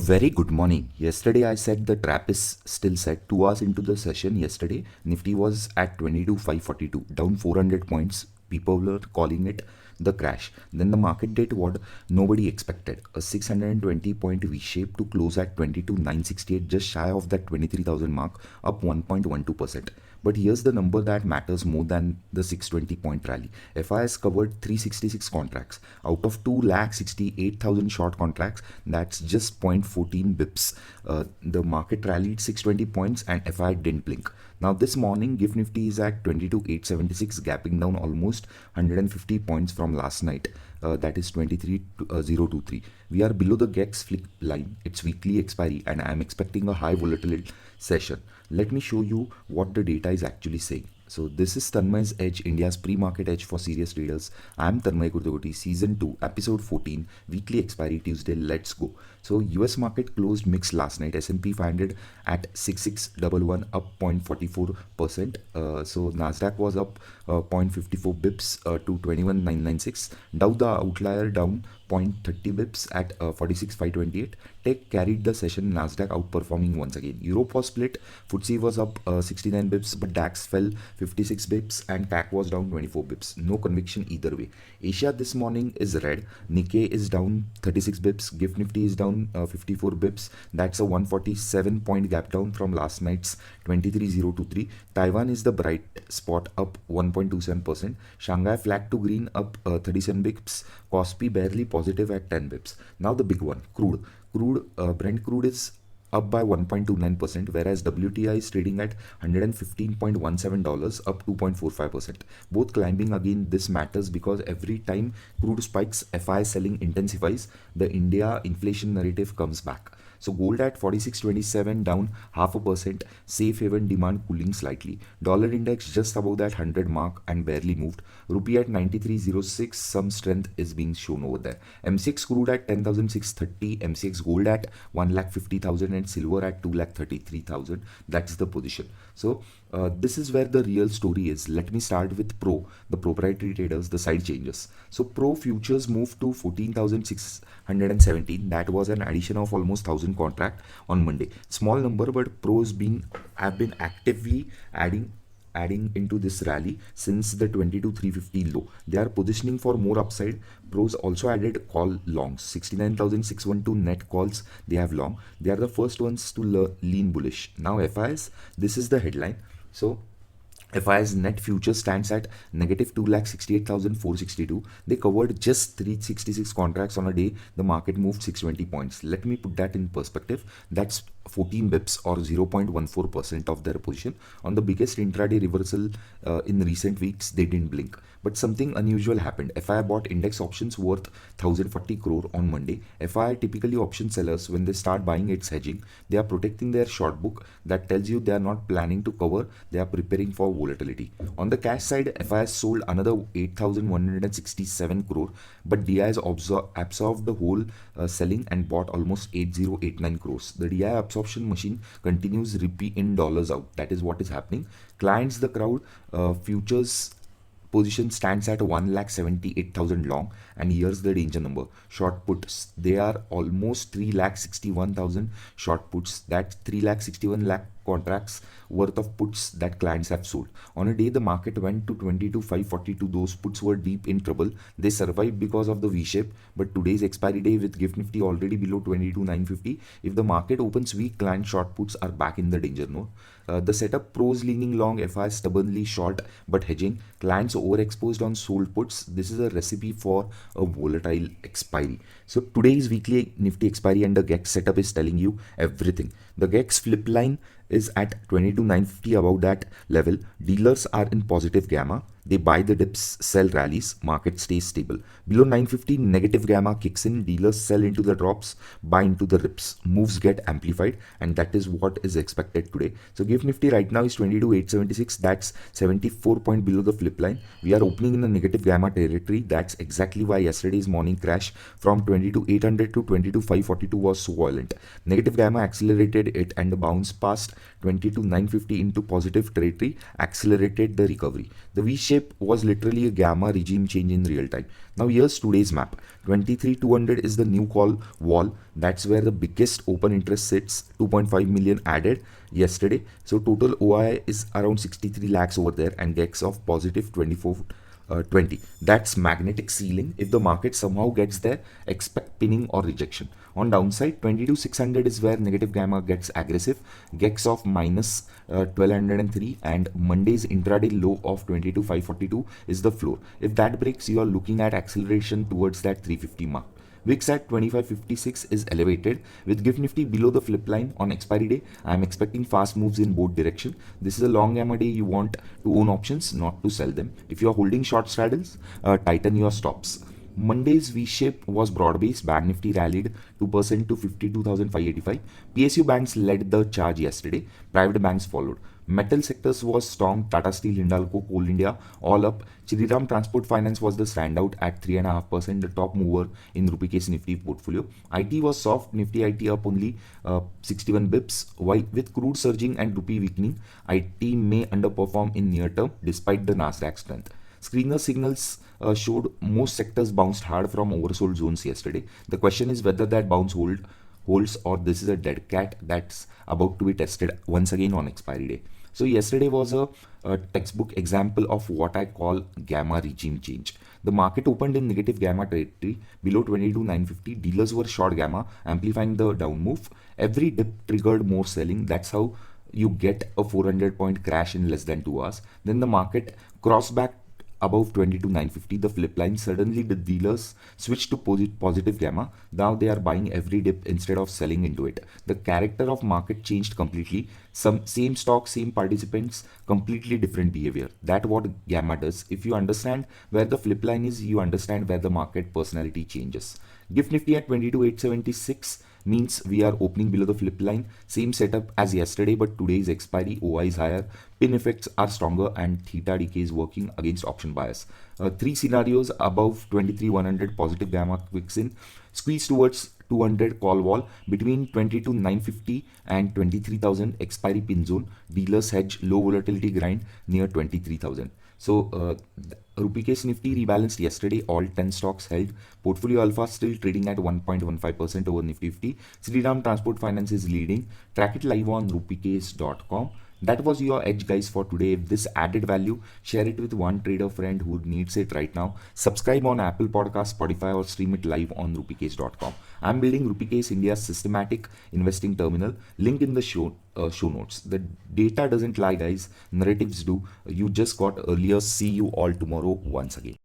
very good morning. Yesterday I said the trap is still set. 2 hours into the session yesterday, Nifty was at 22,542, down 400 points. People were calling it the crash. Then the market did what nobody expected, a 620 point V-shape to close at 22,968, just shy of that 23,000 mark, up 1.12%. But here's the number that matters more than the 620 point rally. FII has covered 366 contracts. Out of 2,68,000 short contracts, that's just 0.14 bips. The market rallied 620 points and FII didn't blink. Now this morning, GIFT Nifty is at 22,876, gapping down almost 150 points from last night. That is 23,023. We are below the GEX flick line. It's weekly expiry and I am expecting a high volatility session. Let me show you what the data is actually saying. So this is Tanmay's Edge, India's pre-market edge for serious traders. I am Tanmay Kurtagoti, season 2, episode 14, weekly expiry Tuesday. Let's go. So US market closed mixed last night. S&P 500 at 6611, up 0.44%. So Nasdaq was up 0.54 bips to 21,996. Dow the outlier down 0.30 bips at 46,528. Tech carried the session, Nasdaq outperforming once again. Europe was split. FTSE was up 69 bips, but DAX fell 56 bips and CAC was down 24 bips. No conviction either way. Asia this morning is red. Nikkei is down 36 bips. GIFT Nifty is down 54 bips. That's a 147 point gap down from last night's 23,023. Taiwan is the bright spot, up 1.27%. Shanghai flat to green, up 37 bips. Kospi barely positive at 10 bips. Now the big one, crude. Brent crude is up by 1.29%, whereas WTI is trading at $115.17, up 2.45%. Both climbing again. This matters because every time crude spikes, FI selling intensifies, the India inflation narrative comes back. So gold at 46.27, down 0.5%. Safe haven demand cooling slightly. Dollar index just above that 100 mark and barely moved. Rupee at 93.06. Some strength is being shown over there. MCX crude at 10,630. MCX gold at 1,50,000 and silver at 2,33,000. That's the position. So this is where the real story is. Let me start with Pro, the proprietary traders, the side changes. So Pro futures moved to 14,617. That was an addition of almost 1,000 contract on Monday. Small number, but Pros have been actively adding into this rally since the 22,350 low. They are positioning for more upside. Pros also added call longs. 69,612 net calls they have long. They are the first ones to lean bullish. Now FIs, this is the headline. So FI's net future stands at negative 2,68,462. They covered just 366 contracts on a day. The market moved 620 points. Let me put that in perspective. That's 14 bips or 0.14% of their position. On the biggest intraday reversal in recent weeks, they didn't blink. But something unusual happened. FI bought index options worth 1,040 crore on Monday. FI typically option sellers, when they start buying, it's hedging. They are protecting their short book. That tells you they are not planning to cover. They are preparing for volatility. On the cash side, FI has sold another 8,167 crore, but DI has absorbed the whole selling and bought almost 8,089 crores. The DI absorption machine continues repeat in dollars out. That is what is happening. Clients, the crowd, futures position stands at 1,78,000 long, and here's the danger number. Short puts, they are almost 3,61,000 short puts. That's 3,61 lakh contracts worth of puts that clients have sold. On a day the market went to 22,542, those puts were deep in trouble. They survived because of the V-shape, but today's expiry day with GIFT Nifty already below 22,950, if the market opens weak, client short puts are back in the danger zone. The setup, pros leaning long, FI stubbornly short but hedging, clients overexposed on sold puts. This is a recipe for a volatile expiry. So today's weekly Nifty expiry and the GEX setup is telling you everything. The GEX flip line is at 22,950. Above that level, dealers are in positive gamma. They buy the dips, sell rallies, market stays stable. Below 950, negative gamma kicks in, dealers sell into the drops, buy into the rips. Moves get amplified, and that is what is expected today. So GIFT Nifty right now is 22,876. That's 74 point below the flip line. We are opening in a negative gamma territory. That's exactly why yesterday's morning crash from 22,800 to 22,542 was so violent. Negative gamma accelerated it, and the bounce past 22,950 into positive territory accelerated the recovery. The V-shape V-shape was literally a gamma regime change in real time. Now here's today's map. 23,200 is the new call wall. That's where the biggest open interest sits. 2.5 million added yesterday. So total OI is around 63 lakhs over there and GEX of positive 2420. That's magnetic ceiling. If the market somehow gets there, expect pinning or rejection. On downside, 22,600 is where negative gamma gets aggressive. GEX of minus 1203 and Monday's intraday low of 22,542 is the floor. If that breaks, you are looking at acceleration towards that 350 mark. VIX at 2556 is elevated. With GIFT Nifty below the flip line on expiry day, I am expecting fast moves in both direction. This is a long gamma day. You want to own options, not to sell them. If you are holding short straddles, tighten your stops. Monday's V-shape was broad-based. Bank Nifty rallied 2% to 52,585. PSU banks led the charge yesterday. Private banks followed. Metal sectors was strong. Tata Steel, Hindalco, Coal India all up. Shriram Transport Finance was the standout at 3.5%, the top mover in rupee case Nifty portfolio. IT was soft. Nifty IT up only 61 bips. While with crude surging and rupee weakening, IT may underperform in near term despite the Nasdaq strength. Screener signals showed most sectors bounced hard from oversold zones yesterday. The question is whether that bounce holds or this is a dead cat that's about to be tested once again on expiry day. So yesterday was a textbook example of what I call gamma regime change. The market opened in negative gamma territory below 22,950. Dealers were short gamma, amplifying the down move. Every dip triggered more selling. That's how you get a 400-point crash in less than 2 hours. Then the market crossed back above 22,950, the flip line. Suddenly the dealers switched to positive gamma. Now they are buying every dip instead of selling into it. The character of market changed completely. Same stock, same participants, completely different behavior. That's what gamma does. If you understand where the flip line is, you understand where the market personality changes. GIFT Nifty at 22,876 means we are opening below the flip line. Same setup as yesterday, but today's expiry OI is higher. Pin effects are stronger and theta decay is working against option bias. Three scenarios above 23,100 positive gamma quicks in. Squeeze towards 200 call wall between 22,950 and 23,000 expiry pin zone. Dealers hedge low volatility grind near 23,000. So rupee case Nifty rebalanced yesterday. All 10 stocks held. Portfolio alpha still trading at 1.15% over Nifty 50. Shriram Transport Finance is leading. Track it live on rupeecase.com. That was your edge, guys, for today. If this added value, share it with one trader friend who needs it right now. Subscribe on Apple Podcasts, Spotify, or stream it live on rupeecase.com. I'm building RupeeCase India's systematic investing terminal. Link in the show notes. The data doesn't lie, guys. Narratives do. You just got earlier. See you all tomorrow once again.